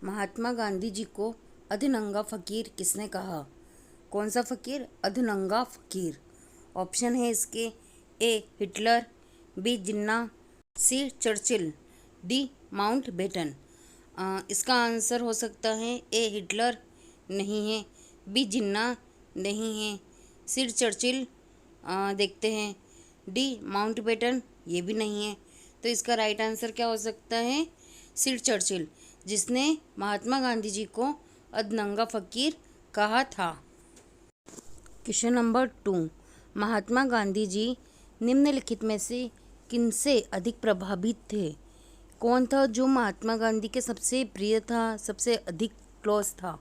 महात्मा गांधी जी को अधनंगा फकीर किसने कहा? कौन सा फकीर? अधनंगा फकीर। ऑप्शन है इसके A Hitler, B Jinnah, C Churchill, D Mountbatten. इसका आंसर हो सकता है ए हिटलर, नहीं है, बी जिन्ना, नहीं है, सी चर्चिल, देखते हैं, डी माउंटबेटन, ये भी नहीं है। तो इसका राइट आंसर क्या हो सकता है? सी चर्चिल, जिसने महात्मा गांधी जी को अधनंगा फकीर कहा था। क्वेश्चन नंबर 2, महात्मा गांधी जी निम्नलिखित में से किनसे अधिक प्रभावित थे? कौन था जो महात्मा गांधी के सबसे प्रिय था, सबसे अधिक क्लोज था?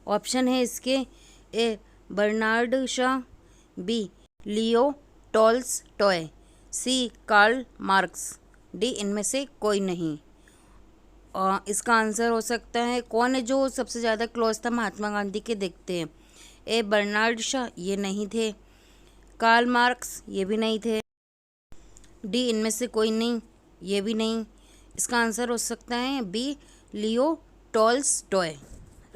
ऑप्शन है इसके A Bernard Shaw, B Leo Tolstoy, C Karl Marx, D इनमें से कोई नहीं। इसका आंसर हो सकता है, कौन है जो सबसे ज़्यादा क्लोज था महात्मा गांधी के? देखते हैं। ए बर्नार्ड शॉ, ये नहीं थे, कार्ल मार्क्स, ये भी नहीं थे, डी इनमें से कोई नहीं, ये भी नहीं। इसका आंसर हो सकता है B Leo Tolstoy.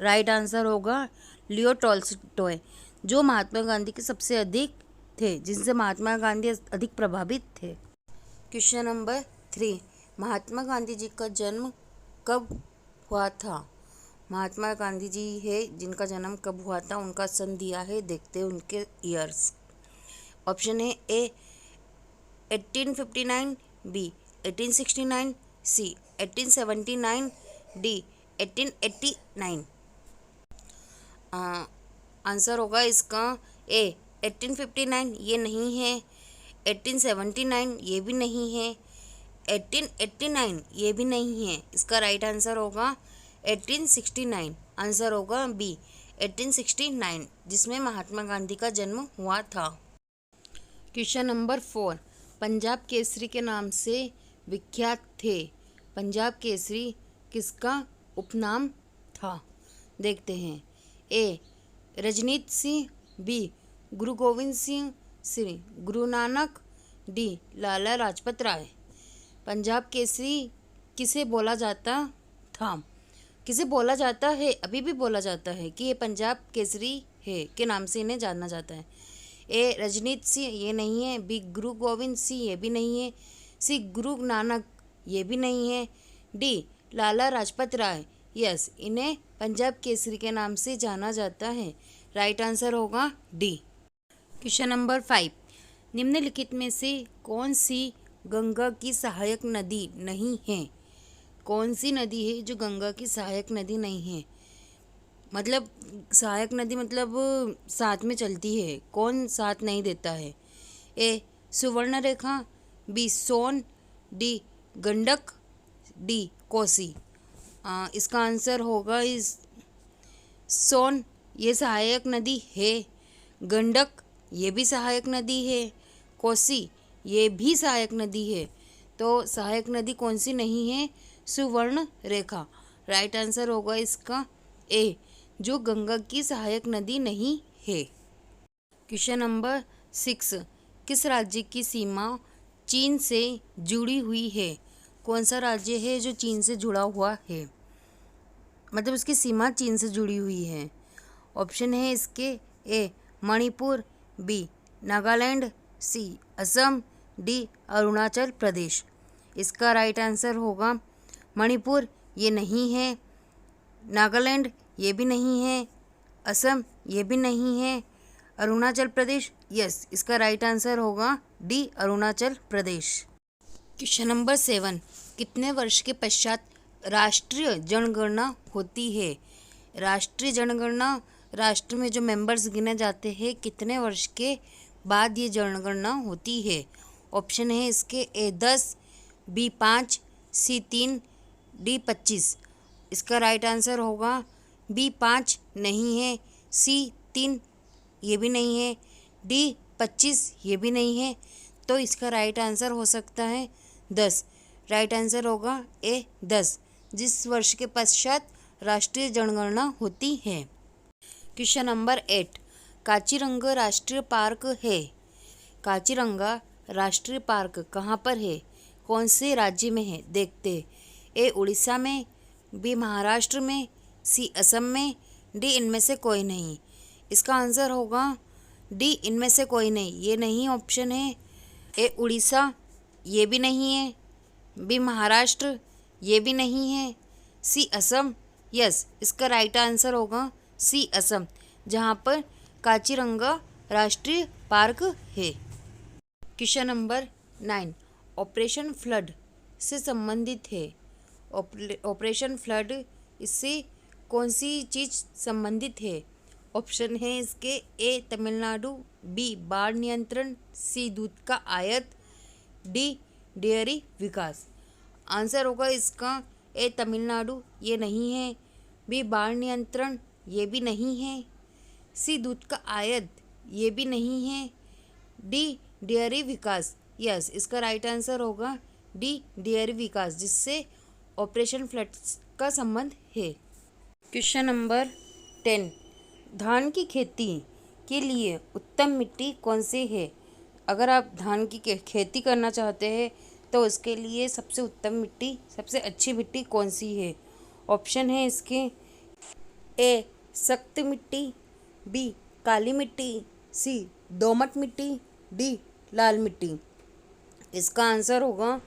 Right answer होगा लियो टॉल्स्टॉय, जो महात्मा गांधी के सबसे अधिक थे, जिनसे महात्मा गांधी अधिक प्रभावित थे। क्वेश्चन नंबर 3, महात्मा गांधी जी का जन्म कब हुआ था? महात्मा गांधी जी है जिनका जन्म कब हुआ था, उनका सन दिया है, देखते हैं उनके ईयर्स। ऑप्शन है ए 1859, बी 1869, सी 1879, डी 1889। आंसर होगा इसका ए 1859, ये नहीं है, 1879 ये भी नहीं है, 1889 ये भी नहीं है। इसका राइट आंसर होगा 1869। आंसर होगा बी 1869, जिसमें महात्मा गांधी का जन्म हुआ था। क्वेश्चन नंबर 4, पंजाब केसरी के नाम से विख्यात थे। पंजाब केसरी किसका उपनाम था? देखते हैं। ए रजनीत सिंह, बी गुरु गोविंद सिंह, सी गुरु नानक, डी लाला लाजपत राय। पंजाब केसरी किसे बोला जाता था? किसे बोला जाता है? अभी भी बोला जाता है कि ये पंजाब केसरी है के नाम से इन्हें जाना जाता है। ए रजनीत सिंह, ये नहीं है, बी गुरु गोविंद सिंह, ये भी नहीं है, सी गुरु नानक, ये भी नहीं है, डी लाला लाजपत राय। यस, इन्हें पंजाब केसरी के नाम से जाना जाता है। राइट आंसर होगा डी। क्वेश्चन नंबर 5, निम्नलिखित में से कौन सी गंगा की सहायक नदी नहीं है? कौन सी नदी है जो गंगा की सहायक नदी नहीं है? मतलब सहायक नदी मतलब साथ में चलती है, कौन साथ नहीं देता है? ए सुवर्ण रेखा, बी सोन, डी गंडक, डी कोसी। इसका आंसर होगा इस सोन, ये सहायक नदी है, गंडक ये भी सहायक नदी है, कोसी ये भी सहायक नदी है। तो सहायक नदी कौन सी नहीं है? सुवर्ण रेखा। राइट आंसर होगा इसका ए, जो गंगा की सहायक नदी नहीं है। क्वेश्चन नंबर 6, किस राज्य की सीमा चीन से जुड़ी हुई है? कौन सा राज्य है जो चीन से जुड़ा हुआ है, मतलब उसकी सीमा चीन से जुड़ी हुई है? ऑप्शन है इसके ए मणिपुर, बी नागालैंड, सी असम, डी अरुणाचल प्रदेश। इसका राइट आंसर होगा मणिपुर, ये नहीं है, नागालैंड ये भी नहीं है, असम ये भी नहीं है, अरुणाचल प्रदेश। यस, इसका राइट आंसर होगा D Arunachal Pradesh. Question number 7, कितने वर्ष के पश्चात राष्ट्रीय जनगणना होती है? राष्ट्रीय जनगणना, राष्ट्र में जो मेंबर्स गिने जाते हैं, कितने वर्ष के बाद ये जनगणना होती है? ऑप्शन है इसके ए 10, बी 5, सी 3, डी 25। इसका राइट आंसर होगा बी 5 नहीं है, सी 3 ये भी नहीं है, डी 25 ये भी नहीं है। तो इसका राइट आंसर हो सकता है 10। राइट आंसर होगा ए 10, जिस वर्ष के पश्चात राष्ट्रीय जनगणना होती है। क्वेश्चन नंबर 8, काजीरंगा राष्ट्रीय पार्क है। काजीरंगा राष्ट्रीय पार्क कहाँ पर है? कौन से राज्य में है? देखते। ए उड़ीसा में, बी महाराष्ट्र में, सी असम में, डी इनमें से कोई नहीं। इसका आंसर होगा डी इनमें से कोई नहीं, ये नहीं ऑप्शन है। ए उड़ीसा, ये भी नहीं है। बी महाराष्ट्र, ये भी नहीं है। सी असम, यस, इसका राइट आंसर होगा सी असम, जहाँ पर काजीरंगा राष्ट्रीय पार्क है। क्वेश्चन नंबर 9 ऑपरेशन फ्लड से संबंधित है। ऑपरेशन फ्लड, इससे कौन सी चीज़ संबंधित है? ऑप्शन है इसके ए तमिलनाडु, बी बाढ़ नियंत्रण, सी दूध का आयात, डी डेयरी विकास। आंसर होगा इसका ए तमिलनाडु, ये नहीं है। बी बाढ़ नियंत्रण, ये भी नहीं है। सी दूध का आयात, ये भी नहीं है। डी डेयरी विकास, यस, इसका राइट आंसर होगा डी डेयरी विकास, जिससे ऑपरेशन फ्लड का संबंध है। क्वेश्चन नंबर 10 धान की खेती के लिए उत्तम मिट्टी कौन सी है? अगर आप धान की खेती करना चाहते हैं तो उसके लिए सबसे उत्तम मिट्टी, सबसे अच्छी मिट्टी कौन सी है? ऑप्शन है इसके ए सख्त मिट्टी, बी काली मिट्टी, सी दोमट मिट्टी, डी लाल मिट्टी। इसका आंसर होगा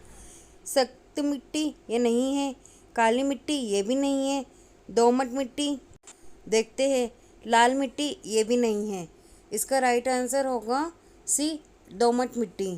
सख्त मिट्टी, ये नहीं है। काली मिट्टी, ये भी नहीं है। दोमट मिट्टी, देखते हैं। लाल मिट्टी, ये भी नहीं है। इसका राइट आंसर होगा सी दोमट मिट्टी।